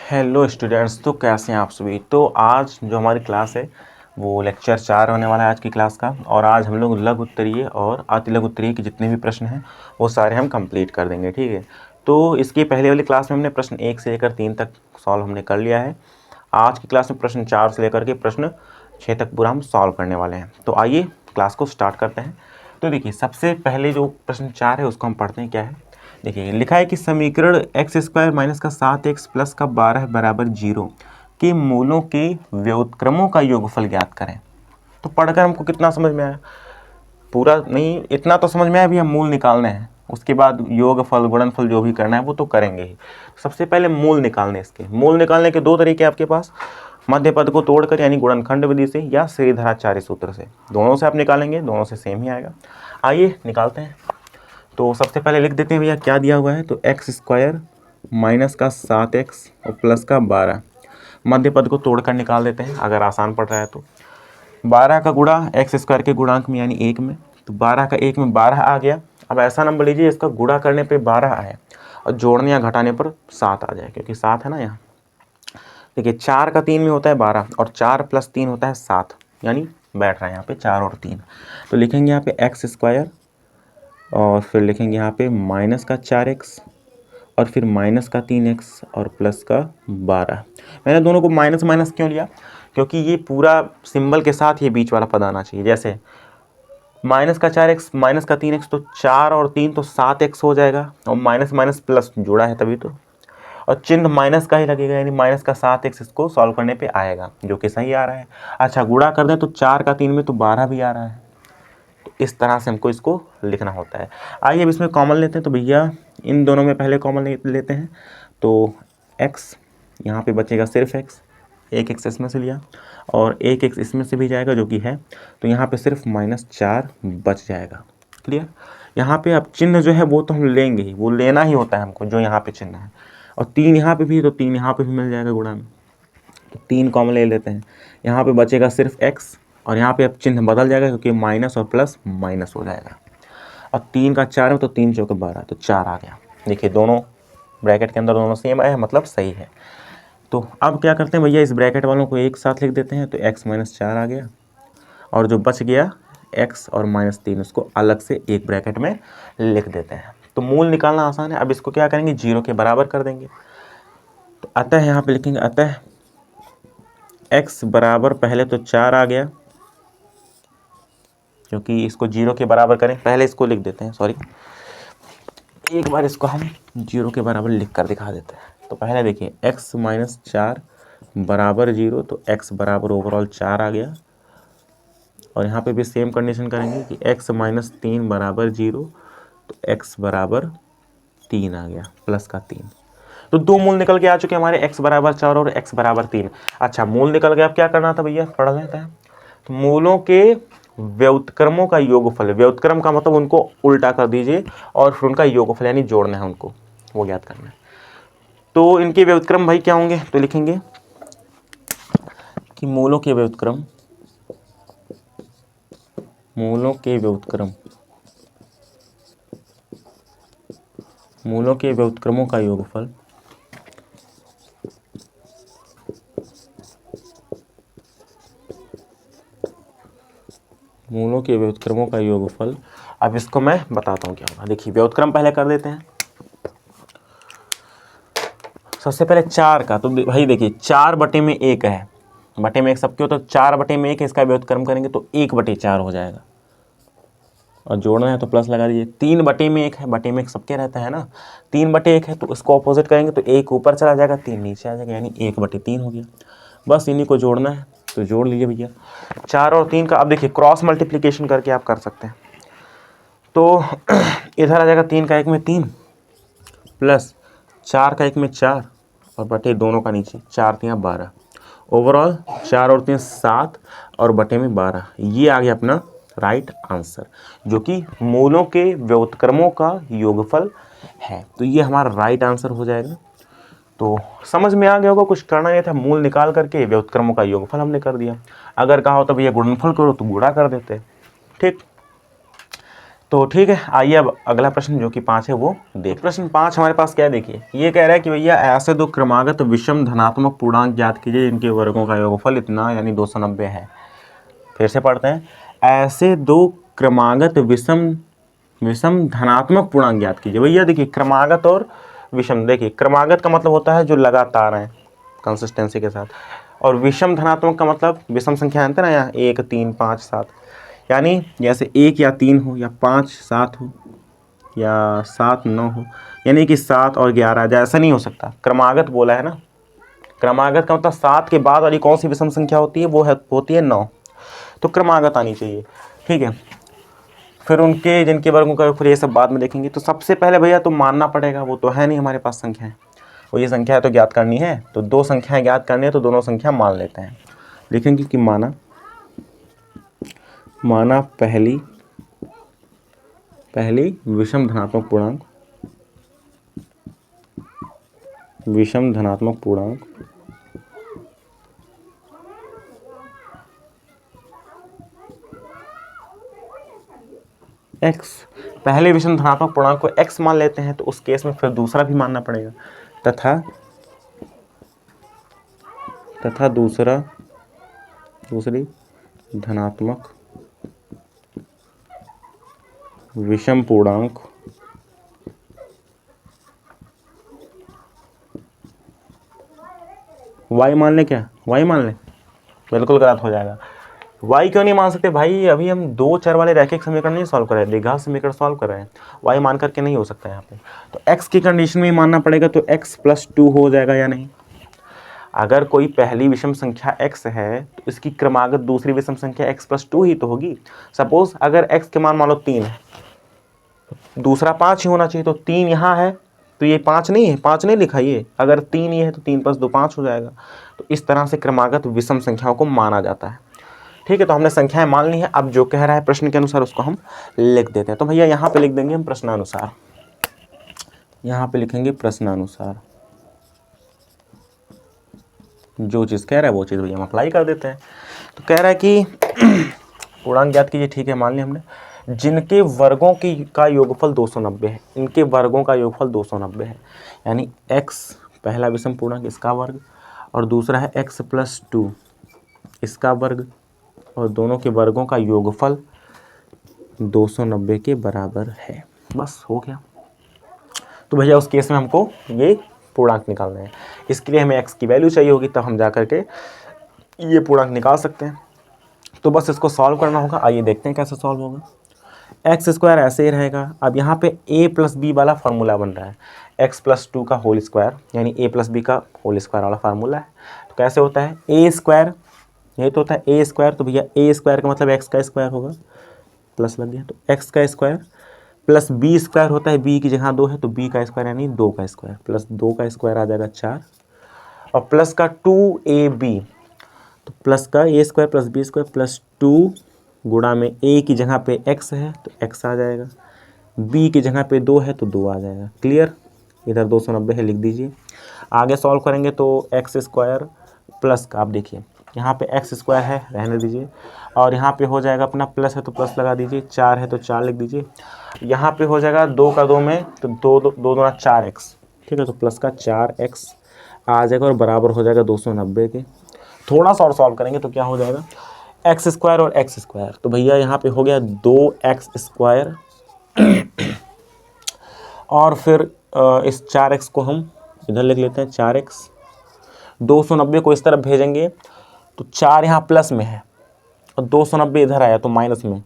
Hello students, तो कैसे हैं आप सभी। तो आज जो हमारी क्लास है वो लेक्चर 4 होने वाला है आज की क्लास का। और आज हम लोग लघु उत्तरीय और अति लघु उत्तरीय के जितने भी प्रश्न हैं वो सारे हम कंप्लीट कर देंगे, ठीक है। तो इसकी पहले वाली क्लास में हमने प्रश्न 1 से लेकर 3 तक सॉल्व हमने कर लिया है। आज की क्लास में प्रश्न 4 से लेकर के प्रश्न 6 तक पूरा हम सॉल्व करने वाले हैं। तो आइए क्लास को स्टार्ट करते हैं। तो देखिए, सबसे पहले जो प्रश्न 4 है उसको हम पढ़ते हैं। क्या है, देखिए लिखा है कि समीकरण एक्स स्क्वायर माइनस का 7x प्लस का 12 बराबर 0 के मूलों के व्युत्क्रमों का योगफल ज्ञात करें। तो पढ़कर हमको कितना समझ में आया, पूरा नहीं, इतना तो समझ में आया भी हम मूल निकालने हैं, उसके बाद योगफल गुणनफल जो भी करना है वो तो करेंगे ही। सबसे पहले मूल निकालने, इसके मूल निकालने के दो तरीके आपके पास, मध्य पद को तोड़कर यानी गुणनखंड विधि से या श्रीधराचार्य सूत्र से, दोनों से आप निकालेंगे, दोनों से सेम ही आएगा। आइए निकालते हैं। तो सबसे पहले लिख देते हैं भैया क्या दिया हुआ है। तो एक्स स्क्वायर माइनस का 7x और प्लस का 12, मध्य पद को तोड़कर निकाल देते हैं अगर आसान पड़ रहा है तो। 12 का गुणा एक्स स्क्वायर के गुणांक में यानी 1 में, तो 12 का 1 में 12 आ गया। अब ऐसा नंबर लीजिए इसका गुणा करने पे 12 आए और जोड़ने या घटाने पर 7 आ जाए, क्योंकि 7 है ना यहाँ। देखिए 4 का 3 में होता है 12 और 4 + 3 होता है 7, यानी बैठ रहा है यहाँ पे 4 और 3। तो लिखेंगे यहाँ पे एक्स स्क्वायर और फिर लिखेंगे यहाँ पे माइनस का 4x और फिर माइनस का 3x और प्लस का 12। मैंने दोनों को माइनस माइनस क्यों लिया, क्योंकि ये पूरा सिंबल के साथ ये बीच वाला पद आना चाहिए। जैसे माइनस का 4x माइनस का 3x, तो 4 और 3 तो 7x हो जाएगा, और माइनस माइनस प्लस जुड़ा है तभी तो, और चिन्ह माइनस का ही लगेगा, यानी माइनस का 7x इसको सॉल्व करने पे आएगा, जो कि सही आ रहा है। अच्छा, गुणा कर दें तो 4 का 3 में तो 12 भी आ रहा है। इस तरह से हमको इसको लिखना होता है। आइए अब इसमें कॉमन लेते हैं। तो भैया इन दोनों में पहले कॉमन लेते हैं। तो x यहाँ पे बचेगा सिर्फ x, एक x इसमें से लिया और एक x इसमें से भी जाएगा जो कि है, तो यहाँ पे सिर्फ -4 बच जाएगा। क्लियर। यहाँ पे अब चिन्ह जो है वो तो हम लेंगे ही, वो लेना ही होता है हमको, जो यहाँ पे चिन्ह है। और 3 यहाँ पे भी, तो 3 यहाँ पे भी मिल जाएगा गुणा में, तो 3 कॉमन ले लेते हैं। यहाँ पे बचेगा सिर्फ x और यहाँ पे अब चिन्ह बदल जाएगा, क्योंकि माइनस और प्लस माइनस हो जाएगा। और 3 का 4 है तो 3 चौके 12, तो 4 आ गया। देखिए दोनों ब्रैकेट के अंदर दोनों सेम आए, मतलब सही है। तो अब क्या करते हैं भैया, इस ब्रैकेट वालों को एक साथ लिख देते हैं। तो x - 4 आ गया, और जो बच गया x और -3 उसको अलग से एक ब्रैकेट में लिख देते हैं। तो मूल निकालना आसान है। अब इसको क्या करेंगे, 0 के बराबर कर देंगे। तो अतः यहाँ पे लिखेंगे, अतः x बराबर पहले तो 4 आ गया, क्योंकि इसको 0 के बराबर करें, पहले इसको लिख देते हैं, सॉरी एक बार इसको हम 0 के बराबर लिख कर दिखा देते हैं। तो पहले देखिए x - 4 बराबर 0, तो x बराबर ओवरऑल 4 आ गया। और यहाँ पे भी सेम कंडीशन करेंगे कि x - 3 बराबर 0, तो x बराबर 3 आ गया, प्लस का 3। तो दो मूल निकल के आ चुके हमारे, x बराबर 4 और x बराबर 3। अच्छा, मूल निकल गया, अब क्या करना था भैया, पढ़ लेते हैं। तो मूलों के व्युत्क्रमों का योगफल, व्युत्क्रम का मतलब उनको उल्टा कर दीजिए और फिर उनका योगफल यानी जोड़ना है उनको, वो ज्ञात करना है। तो इनके व्युत्क्रम भाई क्या होंगे, तो लिखेंगे कि मूलों के व्युत्क्रम, मूलों के व्युत्क्रम, मूलों के व्युत्क्रमों का योगफल मूलों के व्युत्क्रमों का योगफल। अब इसको मैं बताता हूँ क्या होगा। देखिए व्युत्क्रम पहले कर देते हैं। सबसे पहले 4 का, तो भाई देखिए 4 बटे में 1 है, बटे में 1 सबके हो, तो 4 बटे में 1 है, इसका व्युत्क्रम करेंगे तो 1/4 हो जाएगा, और जोड़ना है तो प्लस लगा दीजिए। 3 बटे में 1 है, बटे में 1 सबके रहता है ना, 3/1 है, तो इसको अपोजिट करेंगे तो 1 ऊपर चला जाएगा, 3 नीचे आ जाएगा, यानी 1/3 हो गया। बस इन्हीं को जोड़ना है, तो जोड़ लीजिए भैया 4 और 3 का। अब देखिए क्रॉस मल्टीप्लिकेशन करके आप कर सकते हैं। तो इधर आ जाएगा 3 का 1 में 3 प्लस 4 का 1 में 4 और बटे दोनों का नीचे, 4 × 3 = 12, ओवरऑल 4 और 3 7 और बटे में 12। ये आ गया अपना राइट आंसर, जो कि मूलों के व्युत्क्रमों का योगफल है। तो ये हमारा राइट आंसर हो जाएगा। तो समझ में आ गया होगा, कुछ करना नहीं था, मूल निकाल करके व्युत्क्रमों का योगफल हमने कर दिया। अगर कहा हो तो भैया गुणनफल करो, तो गुणा कर देते। ठीक, तो ठीक है, आइए अब अगला प्रश्न जो कि 5 है वो देख। प्रश्न 5 हमारे पास क्या है, देखिए ये कह रहा है कि भैया ऐसे दो क्रमागत विषम धनात्मक पूर्णांक ज्ञात कीजिए जिनके वर्गों का योगफल इतना यानी 290 है। फिर से पढ़ते हैं, ऐसे दो क्रमागत विषम धनात्मक पूर्णांक ज्ञात कीजिए। भैया देखिए क्रमागत और विषम, देखिए क्रमागत का मतलब होता है जो लगातार हैं कंसिस्टेंसी के साथ, और विषम धनात्मक का मतलब विषम संख्या है ना, यहाँ 1 3 5 7, यानी जैसे 1 या 3 हो या 5 7 हो या 7 9 हो, यानी कि 7 और 11 आ जाए, ऐसा नहीं हो सकता। क्रमागत बोला है ना, क्रमागत का मतलब 7 के बाद वाली कौन सी विषम संख्या होती है, वो होती है 9, तो क्रमागत आनी चाहिए। ठीक है, फिर उनके जिनके वर्गों का फिर ये सब बाद में देखेंगे। तो सबसे पहले भैया तो मानना पड़ेगा, वो तो है नहीं हमारे पास संख्या है, वो ये संख्या है तो ज्ञात करनी है, तो दो संख्याएं ज्ञात करनी है, तो दोनों संख्या मान लेते हैं। लिखेंगे कि माना पहली विषम धनात्मक पूर्णांक x, पहले विषम धनात्मक पूर्णांक को x मान लेते हैं, तो उस केस में फिर दूसरा भी मानना पड़ेगा, तथा दूसरी धनात्मक विषम पूर्णांक y मान ले। क्या y मान ले? बिल्कुल गलत हो जाएगा। y क्यों नहीं मान सकते भाई, अभी हम दो चर वाले रैखिक समीकरण नहीं सॉल्व कर रहे हैं, द्विघात समीकरण सॉल्व कर रहे हैं, y मान करके नहीं हो सकता यहाँ पे। तो x की कंडीशन में ही मानना पड़ेगा, तो x + 2 हो जाएगा या नहीं। अगर कोई पहली विषम संख्या x है तो इसकी क्रमागत दूसरी विषम संख्या x + 2 ही तो होगी। सपोज अगर x के मान लो 3 है, दूसरा 5 ही होना चाहिए, तो 3 यहाँ है तो ये 5 नहीं है, 5 नहीं लिखा ये, अगर 3 ये है तो 3 + 2 5 हो जाएगा। तो इस तरह से क्रमागत विषम संख्याओं को माना जाता है। ठीक है, तो हमने संख्याएं मान ली हैं, अब जो कह रहा है प्रश्न के अनुसार उसको हम लिख देते हैं। तो भैया यहाँ पे लिख देंगे हम प्रश्नानुसार, यहाँ पे लिखेंगे प्रश्नानुसार, जो चीज़ कह रहा है वो चीज़ भैया हम अप्लाई कर देते हैं। तो कह रहा है कि पूर्णांक ज्ञात कीजिए, ठीक है मान लिया हमने, जिनके वर्गों का योगफल 290 है, इनके वर्गों का योगफल 290 है, यानी x पहला विषम पूर्णांक इसका वर्ग और दूसरा है x + 2 इसका वर्ग, और दोनों के वर्गों का योगफल 290 के बराबर है। बस हो गया। तो भैया उस केस में हमको ये पूर्णांक निकालना है, इसके लिए हमें x की वैल्यू चाहिए होगी, तब हम जा करके ये पूर्णांक निकाल सकते हैं। तो बस इसको सॉल्व करना होगा। आइए देखते हैं कैसे सॉल्व होगा। x² ऐसे ही रहेगा। अब यहाँ पे a + b वाला फार्मूला बन रहा है, x + 2 का होल स्क्वायर, यानी a + b का होल स्क्वायर वाला फार्मूला है। तो कैसे होता है, a², ये तो होता है a², तो भैया a² का मतलब x का स्क्वायर होगा, प्लस लग गया, तो x का स्क्वायर प्लस b² होता है, b की जगह 2 है तो b का स्क्वायर यानी 2 का स्क्वायर, प्लस 2 का स्क्वायर आ जाएगा 4, और प्लस का 2ab, तो प्लस का a² + b² + 2 गुणा में a की जगह पे x है तो x आ जाएगा, b की जगह पे 2 है तो 2 आ जाएगा। क्लियर, इधर 290 है लिख दीजिए। आगे सॉल्व करेंगे तो x² प्लस का, आप देखिए यहाँ पे x² है, रहने दीजिए, और यहाँ पे हो जाएगा अपना प्लस है तो प्लस लगा दीजिए, 4 है तो 4 लिख दीजिए, यहाँ पे हो जाएगा 2 का 2 में तो 2 दूना 4x, ठीक है, तो प्लस का 4x आ जाएगा और बराबर हो जाएगा 290 के। थोड़ा सा और सॉल्व करेंगे तो क्या हो जाएगा, x² और x², तो भैया यहाँ पे हो गया 2x², और फिर इस 4x को हम इधर लिख लेते हैं 4x, 290 को इस तरफ भेजेंगे तो 4 यहाँ प्लस में है और 290 इधर आया तो माइनस में,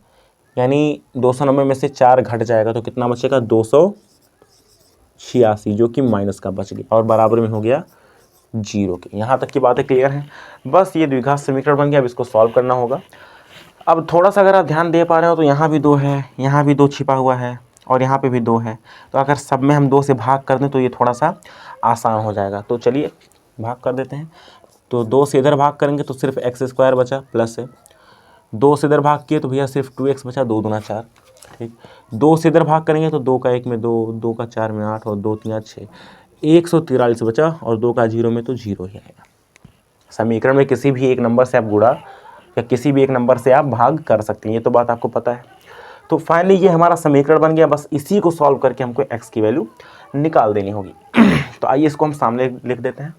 यानी 290 में से 4 घट जाएगा तो कितना बचेगा 286, जो कि माइनस का बच गया और बराबर में हो गया 0 के। यहाँ तक की बातें क्लियर हैं। बस ये द्विघात समीकरण बन गया, अब इसको सॉल्व करना होगा। अब थोड़ा सा अगर आप ध्यान दे पा रहे हो तो यहाँ भी 2 है, यहाँ भी 2 छिपा हुआ है और यहाँ पे भी 2 है, तो अगर सब में हम 2 से भाग कर दें तो ये थोड़ा सा आसान हो जाएगा। तो चलिए भाग कर देते हैं। तो 2 से इधर भाग करेंगे तो सिर्फ x² बचा प्लस है, 2 से इधर भाग किए तो भैया सिर्फ 2x बचा, 2 दूना 4, ठीक। 2 से इधर भाग करेंगे तो 2 का 1 में 2, 2 का 4 में 8 और 2 3 6, 143 बचा, और 2 का 0 में तो 0 ही आएगा। समीकरण में किसी भी एक नंबर से आप गुणा या किसी भी एक नंबर से आप भाग कर सकते हैं, ये तो बात आपको पता है। तो फाइनली ये हमारा समीकरण बन गया। बस इसी को सॉल्व करके हमको x की वैल्यू निकाल देनी होगी। तो आइए इसको हम सामने लिख देते हैं।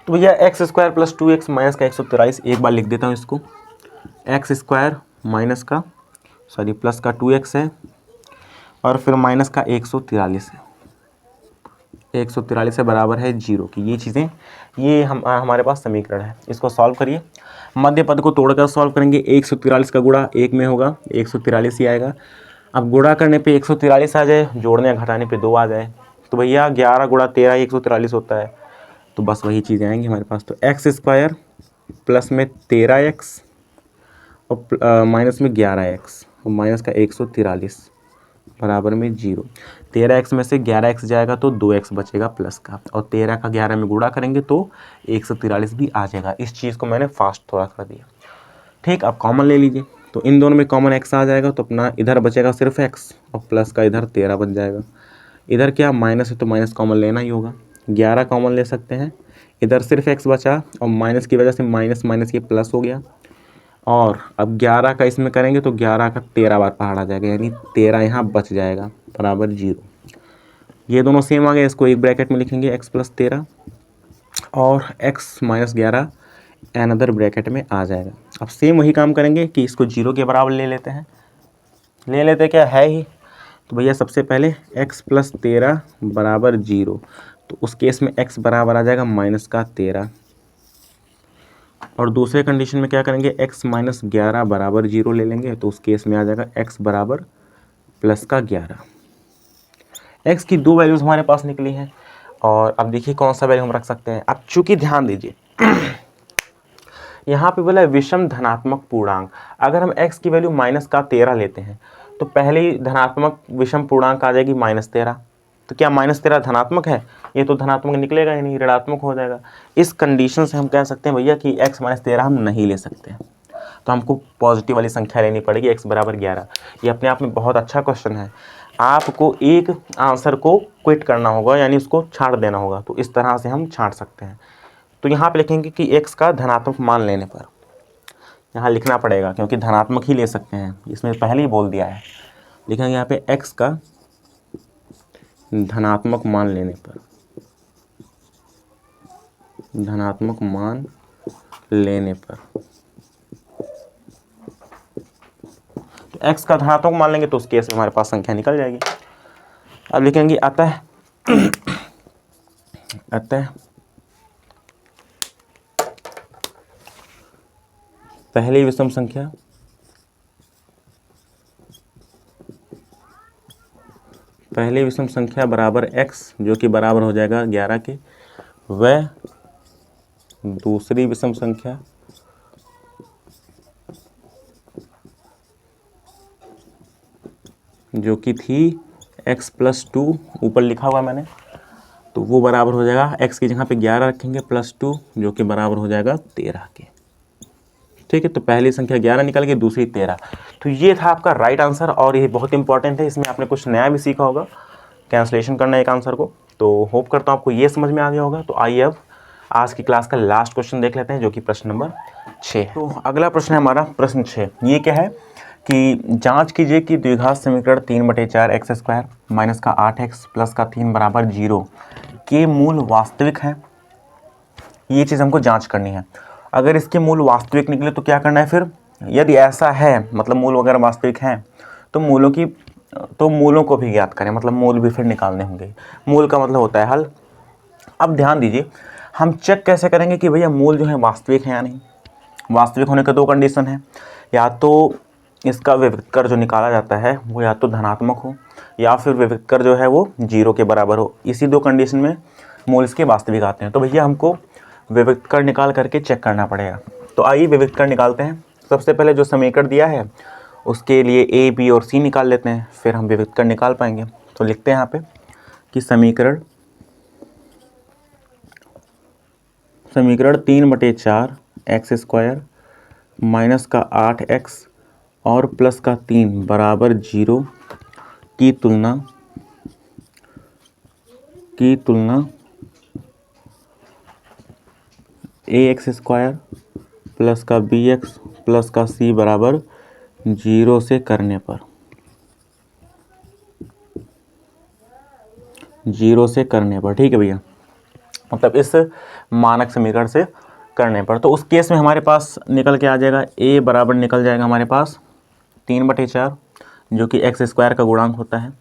तो भैया x square plus 2x minus का 143, एक बार लिख देता हूँ इसको। एक्स स्क्वायर माइनस का प्लस का 2x है और फिर माइनस का 143 है। 143 से बराबर है 0 की। ये चीज़ें ये हमारे पास समीकरण है। इसको सॉल्व करिए। मध्य पद को तोड़कर सॉल्व करेंगे। 143 का गुणा 1 में होगा, 143 ही आएगा। अब गुणा करने पे 143 आ जाए, जोड़ने या घटाने पे 2 आ जाए, तो भैया 11 गुणा 13 143 होता है। तो बस वही चीज़ें आएंगी हमारे पास। तो एक्स स्क्वायर प्लस में 13x और माइनस में 11x और माइनस का 143 बराबर में 0। 13x में से 11x जाएगा तो 2x बचेगा प्लस का, और 13 का 11 में गुणा करेंगे तो 143 भी आ जाएगा। इस चीज़ को मैंने फास्ट थोड़ा कर दिया। ठीक, अब कॉमन ले लीजिए। तो इन दोनों में कॉमन x आ जाएगा, तो अपना इधर बचेगा सिर्फ x और प्लस का इधर 13 बन जाएगा। इधर क्या माइनस है तो माइनस कॉमन लेना ही होगा, 11 कॉमन ले सकते हैं। इधर सिर्फ x बचा और माइनस की वजह से माइनस माइनस ये प्लस हो गया। और अब 11 का इसमें करेंगे तो 11 का 13 बार पहाड़ आ जाएगा, यानी 13 यहाँ बच जाएगा बराबर 0। ये दोनों सेम आ गए, इसको एक ब्रैकेट में लिखेंगे x प्लस 13 और x माइनस 11 अनदर ब्रैकेट में आ जाएगा। अब सेम वही काम करेंगे कि इसको 0 के बराबर ले लेते हैं। क्या है ही। तो भैया सबसे पहले x प्लस 13 बराबर 0, तो उस केस में x बराबर आ जाएगा माइनस का 13। और दूसरे कंडीशन में क्या करेंगे, x माइनस 11 बराबर 0 ले लेंगे, तो उस केस में आ जाएगा x बराबर प्लस का 11। x की दो वैल्यूज़ हमारे पास निकली हैं। और अब देखिए कौन सा वैल्यू हम रख सकते हैं। अब चूंकि ध्यान दीजिए यहाँ पे बोला विषम धनात्मक पूर्णांक। अगर हम x की वैल्यू माइनस का 13 लेते हैं तो पहले ही धनात्मक विषम पूर्णांक आ जाएगी -13। तो क्या -13 धनात्मक है? ये तो धनात्मक निकलेगा ही नहीं, ऋणात्मक हो जाएगा। इस कंडीशन से हम कह सकते हैं भैया कि x -13 हम नहीं ले सकते हैं, तो हमको पॉजिटिव वाली संख्या लेनी पड़ेगी, x बराबर 11। ये अपने आप में बहुत अच्छा क्वेश्चन है। आपको एक आंसर को क्विट करना होगा, यानी उसको छांट देना होगा। तो इस तरह से हम छांट सकते हैं। तो यहाँ पे लिखेंगे कि x का धनात्मक मान लेने पर, यहाँ लिखना पड़ेगा क्योंकि धनात्मक ही ले सकते हैं, इसमें पहले ही बोल दिया है। लिखेंगे यहाँ पे x का धनात्मक मान लेने पर, धनात्मक मान लेने पर। तो x का धनात्मक मान लेंगे तो उस केस में हमारे पास संख्या निकल जाएगी। अब लिखेंगे अतः पहली विषम संख्या बराबर x, जो कि बराबर हो जाएगा 11 के, वह दूसरी विषम संख्या जो कि थी x प्लस 2, ऊपर लिखा हुआ मैंने, तो वो बराबर हो जाएगा x की जगह पे 11 रखेंगे प्लस 2, जो कि बराबर हो जाएगा 13 के। ठीक है, तो पहली संख्या 11 निकल गई, दूसरी 13। तो ये था आपका राइट आंसर, और ये बहुत इंपॉर्टेंट है। इसमें आपने कुछ नया भी सीखा होगा, कैंसलेशन करना एक आंसर को। तो होप करता हूँ आपको ये समझ में आ गया होगा। तो आइए अब आज की क्लास का लास्ट क्वेश्चन देख लेते हैं, जो कि प्रश्न नंबर 6 है। तो अगला प्रश्न है हमारा प्रश्न 6। ये क्या है कि जांच कीजिए कि द्विघात समीकरण 3/4 x स्क्वायर माइनस का 8x प्लस का 3 बराबर 0 के मूल वास्तविक हैं। ये चीज़ हमको जांच करनी है। अगर इसके मूल वास्तविक निकले तो क्या करना है फिर? यदि ऐसा है, मतलब मूल अगर वास्तविक हैं, तो मूलों को भी ज्ञात करें, मतलब मूल भी फिर निकालने होंगे। मूल का मतलब होता है हल। अब ध्यान दीजिए, हम चेक कैसे करेंगे कि भैया मूल जो है वास्तविक है या नहीं। वास्तविक होने का दो कंडीशन है, या तो इसका विविक्तर जो निकाला जाता है वो या तो धनात्मक हो, या फिर विविक्तर जो है वो 0 के बराबर हो। इसी दो कंडीशन में मूल इसके वास्तविक आते हैं। तो भैया हमको विविक्तर निकाल करके चेक करना पड़ेगा। तो आइए विविक्तर निकालते हैं। सबसे पहले जो समीकरण दिया है उसके लिए a, b और c निकाल लेते हैं, फिर हम विविक्तर निकाल पाएंगे। तो लिखते हैं यहाँ पे कि समीकरण 3/4 x स्क्वायर माइनस का 8x और प्लस का 3 बराबर 0 की तुलना ax स्क्वायर प्लस का बी एक्स प्लस का सी बराबर 0 से करने पर, 0 से करने पर, ठीक है भैया, मतलब इस मानक समीकरण से करने पर। तो उस केस में हमारे पास निकल के आ जाएगा a बराबर निकल जाएगा हमारे पास 3/4 जो कि एक्स स्क्वायर का गुणांक होता है,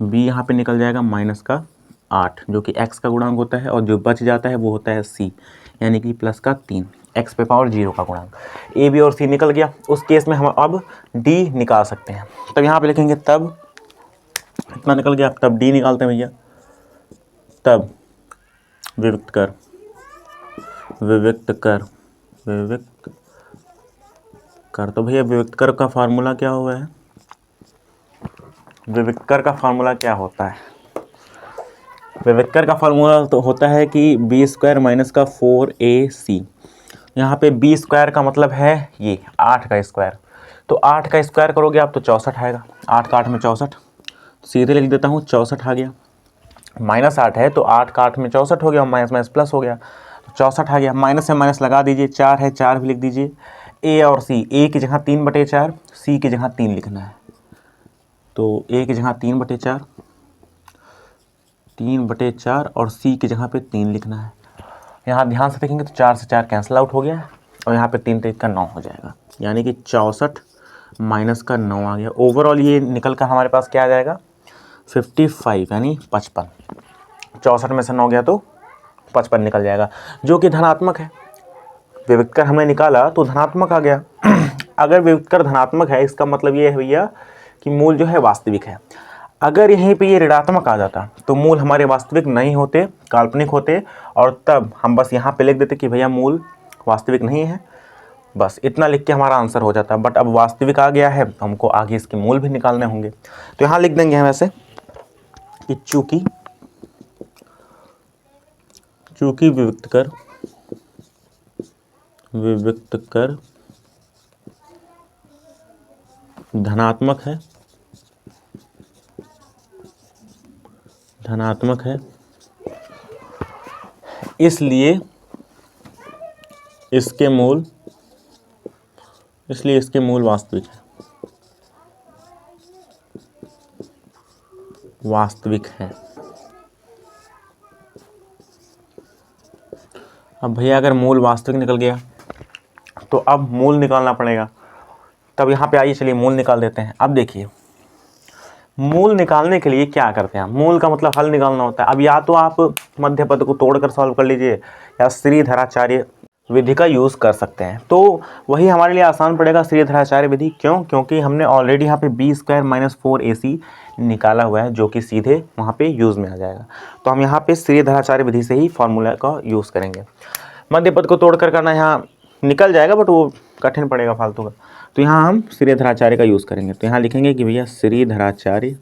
b यहाँ पे निकल जाएगा माइनस का 8 जो कि x का गुणांक होता है, और जो बच जाता है वो होता है c यानी कि प्लस का 3 x पे पावर 0 का गुणांक। a b और c निकल गया। उस केस में हम अब d निकाल सकते हैं। तब यहाँ पे लिखेंगे तब इतना निकल गया, तब d निकालते हैं भैया। तब विविक्त कर तो भैया विविक्त कर का फार्मूला क्या हुआ है? विविक्त कर का फार्मूला क्या होता है? विविक्त कर का फार्मूला तो होता है कि बी स्क्वायर माइनस का 4ac। यहाँ पे बी स्क्वायर का मतलब है ये 8 का स्क्वायर, तो 8 का स्क्वायर करोगे आप तो 64 आएगा। 8 का 8 में 64, सीधे लिख देता हूँ 64 आ गया। माइनस 8 है तो 8 का 8 में 64 हो गया, माइनस माइनस प्लस हो गया, 64 आ गया। माइनस से माइनस लगा दीजिए, 4 है 4 भी लिख दीजिए। ए और सी, ए की जगह 3/4, सी की जगह 3 लिखना है, तो ए की जगह 3/4 और सी की जगह पे 3 लिखना है। यहाँ ध्यान से देखेंगे तो 4 से 4 कैंसिल आउट हो गया और यहाँ पे 3 3 का 9 हो जाएगा, यानी कि 64 माइनस का 9 आ गया। ओवरऑल ये निकल कर हमारे पास क्या आ जाएगा 55 यानी 55। 64 में से 9 गया तो 55 निकल जाएगा, जो कि धनात्मक है। विविक्त कर हमने निकाला तो धनात्मक आ गया। अगर विविक्त कर धनात्मक है इसका मतलब ये है भैया कि मूल जो है वास्तविक है। अगर यहीं पे ये ऋणात्मक आ जाता तो मूल हमारे वास्तविक नहीं होते, काल्पनिक होते, और तब हम बस यहाँ पे लिख देते कि भैया मूल वास्तविक नहीं है, बस इतना लिख के हमारा आंसर हो जाता। बट अब वास्तविक आ गया है तो हमको आगे इसके मूल भी निकालने होंगे, तो यहाँ लिख देंगे हम ऐसे कि चूंकि विविक्त कर धनात्मक है, इसलिए इसके मूल वास्तविक है। अब भैया अगर मूल वास्तविक निकल गया तो अब मूल निकालना पड़ेगा। तब यहाँ पे आइए चलिए मूल निकाल देते हैं। अब देखिए मूल निकालने के लिए क्या करते हैं, मूल का मतलब हल निकालना होता है। अब या तो आप मध्य पद को तोड़कर सॉल्व कर लीजिए या श्रीधराचार्य विधि का यूज़ कर सकते हैं, तो वही हमारे लिए आसान पड़ेगा श्रीधराचार्य विधि। क्यों? क्योंकि हमने ऑलरेडी यहाँ पे बी स्क्वायर माइनस 4ac निकाला हुआ है जो कि सीधे वहाँ पे यूज़ में आ जाएगा। तो हम यहाँ पे श्रीधराचार्य विधि से ही फॉर्मूला का यूज़ करेंगे। मध्य पद को तोड़कर करना यहाँ निकल जाएगा बट वो कठिन पड़ेगा फालतू का, तो यहाँ हम श्रीधराचार्य का यूज़ करेंगे। तो यहाँ लिखेंगे कि भैया श्रीधराचार्य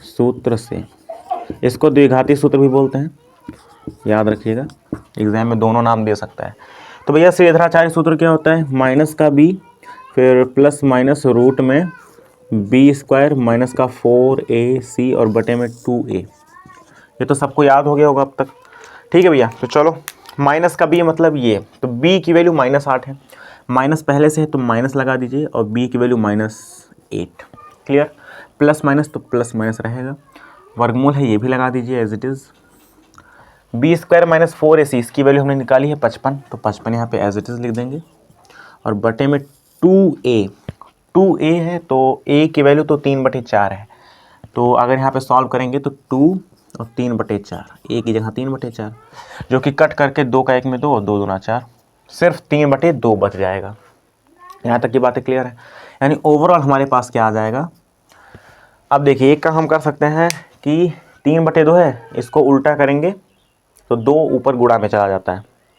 सूत्र से, इसको द्विघाती सूत्र भी बोलते हैं, याद रखिएगा, एग्जाम में दोनों नाम दे सकता है। तो भैया श्रीधराचार्य सूत्र क्या होता है, माइनस का b फिर प्लस माइनस रूट में बी स्क्वायर माइनस का 4ac और बटे में 2a। ये तो सबको याद हो गया होगा अब तक, ठीक है भैया। तो चलो माइनस का b मतलब ये, तो b की वैल्यू -8 है, माइनस पहले से है तो माइनस लगा दीजिए और b की वैल्यू -8, क्लियर। प्लस माइनस तो प्लस माइनस रहेगा, वर्गमूल है ये भी लगा दीजिए as it is. B square minus 4ac इसकी वैल्यू हमने निकाली है 55, तो 55 यहाँ पे एज इट इज़ लिख देंगे और बटे में 2a है, तो a की वैल्यू तो 3/4 है, तो अगर यहाँ पे सॉल्व करेंगे तो 2 और 3/4, a की जगह 3/4 जो कि कट करके 2 का 1 में 2 और 2 दूना 4, सिर्फ 3/2 बच जाएगा। यहाँ तक की बातें क्लियर है, यानी ओवरऑल हमारे पास क्या आ जाएगा। अब देखिए एक काम हम कर सकते हैं कि 3/2 है, इसको उल्टा करेंगे तो 2 ऊपर गुणा में चला जाता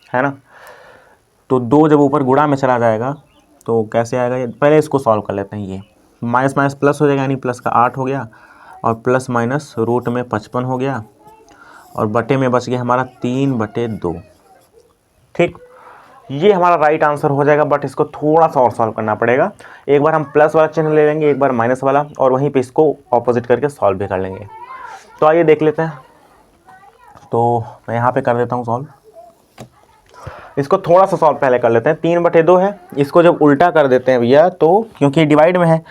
है ना, तो 2 जब ऊपर गुणा में चला जाएगा तो कैसे आएगा, ये पहले इसको सॉल्व कर लेते हैं। ये माइनस माइनस प्लस हो जाएगा, यानी प्लस का 8 हो गया और प्लस माइनस रूट में 55 हो गया और बटे में बच गया हमारा 3/2, ठीक। ये हमारा राइट आंसर हो जाएगा, बट इसको थोड़ा सा और सॉल्व करना पड़ेगा। एक बार हम प्लस वाला चिन्ह ले लेंगे, एक बार माइनस वाला, और वहीं पे इसको ऑपोजिट करके सॉल्व भी कर लेंगे। तो आइए देख लेते हैं। तो मैं यहाँ पे कर देता हूँ सॉल्व। इसको थोड़ा सा सॉल्व पहले कर लेते हैं। 3/2 है, इसको जब उल्टा कर देते हैं भैया तो क्योंकि डिवाइड में है,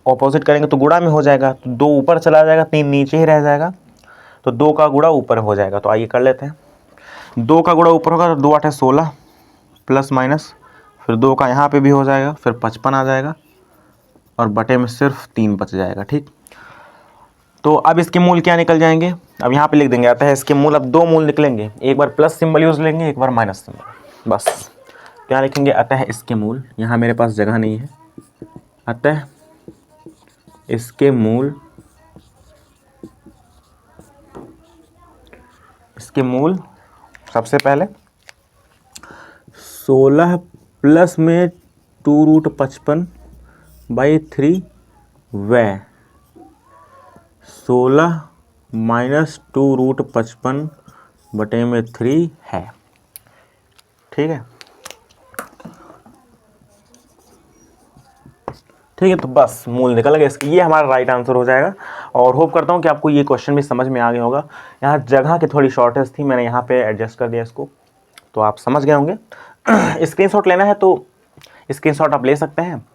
ऑपोजिट करेंगे तो गुणा में हो जाएगा, तो 2 ऊपर चला जाएगा, 3 नीचे ही रह जाएगा, तो 2 का गुणा ऊपर हो जाएगा। तो आइए कर लेते हैं। 2 का गुणा ऊपर होगा तो 2 8 16 प्लस माइनस, फिर 2 का यहाँ पे भी हो जाएगा, फिर 55 आ जाएगा और बटे में सिर्फ 3 बच जाएगा। ठीक, तो अब इसके मूल क्या निकल जाएंगे, अब यहाँ पे लिख देंगे। आता है इसके मूल, अब 2 मूल निकलेंगे, एक बार प्लस सिंबल यूज लेंगे, एक बार माइनस सिंबल। बस क्या लिखेंगे, अतः इसके मूल, यहाँ मेरे पास जगह नहीं है, अतः इसके मूल, इसके मूल सबसे पहले 16 प्लस में 2√55/3 व 16 माइनस 2√55/3 है। ठीक है, ठीक है, तो बस मूल निकल गया इसकी, ये हमारा राइट आंसर हो जाएगा। और होप करता हूँ कि आपको ये क्वेश्चन भी समझ में आ गया होगा। यहाँ जगह की थोड़ी शॉर्टेज थी, मैंने यहाँ पे एडजस्ट कर दिया इसको, तो आप समझ गए होंगे। स्क्रीनशॉट लेना है तो स्क्रीनशॉट आप ले सकते हैं।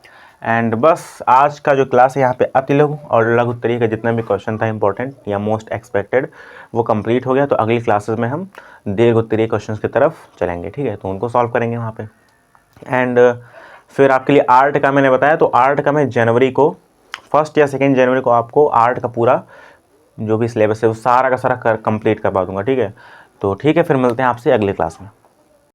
एंड बस आज का जो क्लास है यहाँ पे अति लघु और लघु उत्तरीय का जितना भी क्वेश्चन था इंपॉर्टेंट या मोस्ट एक्सपेक्टेड, वो कंप्लीट हो गया। तो अगली क्लासेस में हम दीर्घ उत्तरीय क्वेश्चन की तरफ चलेंगे। ठीक है, तो उनको सॉल्व करेंगे वहाँ पे। एंड फिर आपके लिए आर्ट का मैंने बताया, तो आर्ट का मैं जनवरी को 1 या 2 जनवरी को आपको आर्ट का पूरा जो भी सिलेबस है वो सारा का सारा कंप्लीट करवा दूंगा। ठीक है, तो ठीक है, फिर मिलते हैं आपसे अगले क्लास में।